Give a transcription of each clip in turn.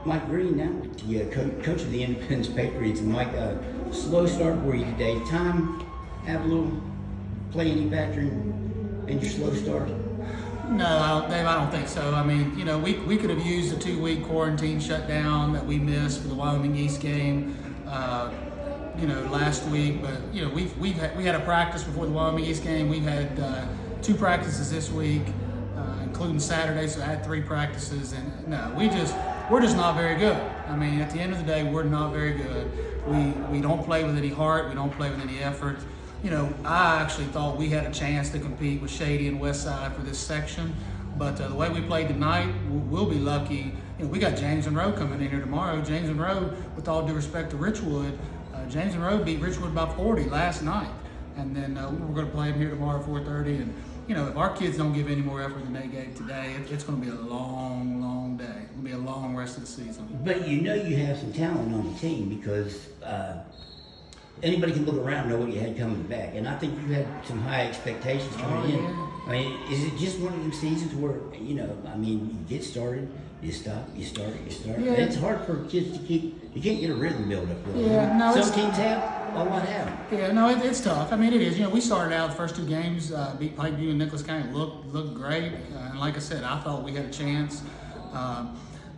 Mike Green now, the coach of the Independence Patriots. And Mike, slow start for you today. Time have a little play any factor in your slow start? No, Dave, I don't think so. I mean, we could have used the 2-week quarantine shutdown that we missed for the Wyoming East game, last week. But we had a practice before the Wyoming East game. We've had 2 practices this week, including Saturday. So I had 3 practices, and no, we're just not very good. I mean, at the end of the day, we're not very good. We don't play with any heart. We don't play with any effort. I actually thought we had a chance to compete with Shady and Westside for this section, but the way we played tonight, we'll be lucky. We got James Monroe coming in here tomorrow. James Monroe, with all due respect to Richwood, James Monroe beat Richwood by 40 last night, and then we're going to play him here tomorrow at 4:30. And if our kids don't give any more effort than they gave today, it's going to be a long, long day. It's going to be a long rest of the season. But you have some talent on the team because anybody can look around and know what you had coming back. And I think you had some high expectations coming in. Yeah. I mean, is it just one of them seasons where, you get started, you stop, you start. Yeah. It's hard for kids to you can't get a rhythm built up. Yeah, no, some teams have, a lot have. Yeah, no, it's tough. I mean, it is. We started out the first 2 games, beat Pikeview and Nicholas County, looked great. And like I said, I thought we had a chance.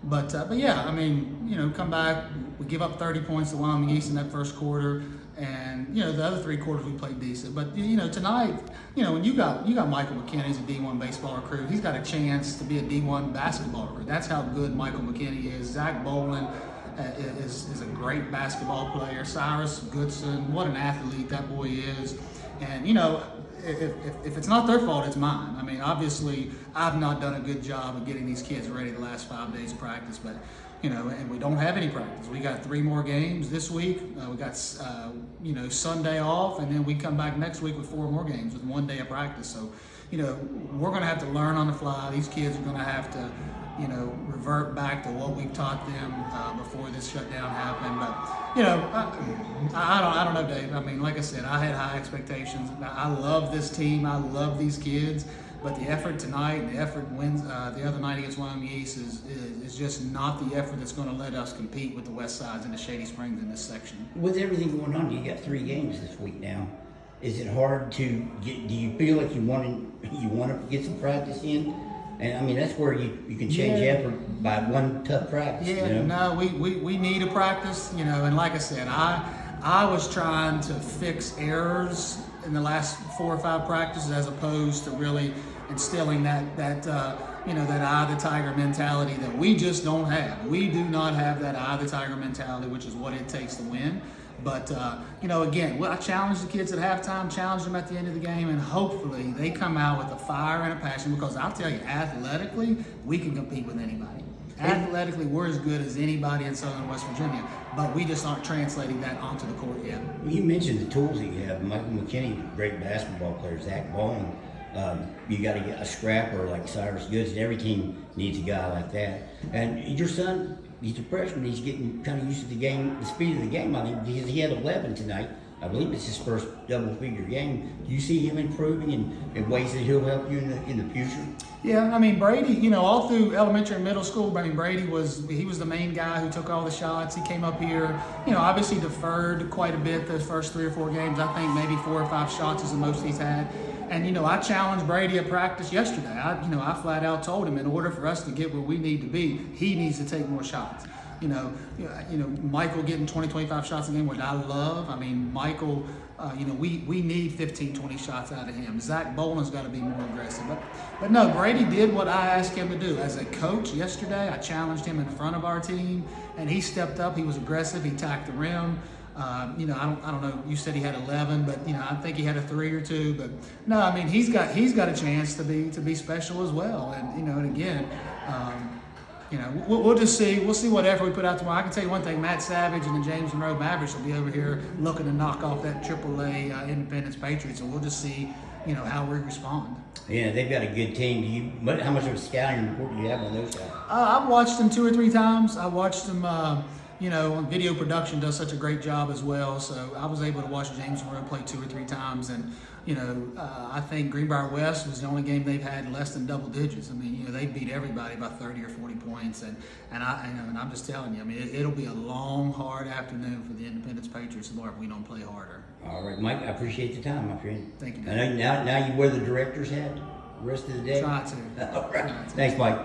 But yeah, I mean, come back, we give up 30 points to Wyoming East in that first quarter. And the other 3 quarters we played decent, but tonight, when you got Michael McKinney, he's a D1 baseball recruit. He's got a chance to be a D1 basketball recruit. That's how good Michael McKinney is. Zach Boland is a great basketball player. Cyrus Goodson, what an athlete that boy is. And if it's not their fault, it's mine. I mean, obviously, I've not done a good job of getting these kids ready the last 5 days of practice, but. And we don't have any practice. We got 3 more games this week. We got, Sunday off, and then we come back next week with 4 more games with 1 day of practice. So, we're going to have to learn on the fly. These kids are going to have to, revert back to what we taught them before this shutdown happened. But, I don't know, Dave. I mean, like I said, I had high expectations. I love this team. I love these kids. But the effort tonight, the effort wins the other night against Wyoming East is just not the effort that's going to let us compete with the West Sides and the Shady Springs in this section. With everything going on, you got 3 games this week now. Is it hard to get? Do you feel like you want to get some practice in? And I mean, that's where you can change effort by one tough practice. Yeah, no, we need a practice, and like I said, I was trying to fix errors in the last 4 or 5 practices as opposed to really instilling that eye of the tiger mentality that we just don't have. We do not have that eye of the tiger mentality, which is what it takes to win. But, again, I challenged the kids at halftime, challenged them at the end of the game, and hopefully they come out with a fire and a passion because I'll tell you, athletically, we can compete with anybody. Athletically, we're as good as anybody in Southern West Virginia, but we just aren't translating that onto the court yet. You mentioned the tools that you have. Michael McKinney, great basketball player. Zach Bowen, you got to get a scrapper like Cyrus Goods. Every team needs a guy like that. And your son, he's a freshman. He's getting kind of used to the speed of the game. I think because he had 11 tonight. I believe it's his first double-figure game. Do you see him improving in ways that he'll help you in the future? Yeah, I mean, Brady, all through elementary and middle school, I mean, Brady was the main guy who took all the shots. He came up here, obviously deferred quite a bit those first 3 or 4 games. I think maybe 4 or 5 shots is the most he's had. And, I challenged Brady at practice yesterday. I flat out told him in order for us to get where we need to be, he needs to take more shots. Michael getting 20, 25 shots a game, which I love. I mean, Michael, we need 15, 20 shots out of him. Zach Boland's got to be more aggressive. But no, Brady did what I asked him to do. As a coach yesterday, I challenged him in front of our team, and he stepped up. He was aggressive. He tacked the rim. I don't know. You said he had 11, but I think he had a 3 or 2. But no, I mean he's got a chance to be special as well. And and again. We'll just see. We'll see what effort we put out tomorrow. I can tell you one thing: Matt Savage and the James Monroe Mavericks will be over here looking to knock off that AAA Independence Patriots, and we'll just see, how we respond. Yeah, they've got a good team. How much of a scouting report do you have on those guys? I've watched them 2 or 3 times. I watched them. Video production does such a great job as well. So I was able to watch James Monroe play 2 or 3 times, and I think Greenbrier West was the only game they've had less than double digits. I mean, they beat everybody by 30 or 40 points, and I'm just telling you, I mean, it'll be a long, hard afternoon for the Independence Patriots tomorrow if we don't play harder. All right, Mike, I appreciate the time, my friend. Thank you, I know now you wear the director's hat the rest of the day. Try to. All right. Thanks, Mike.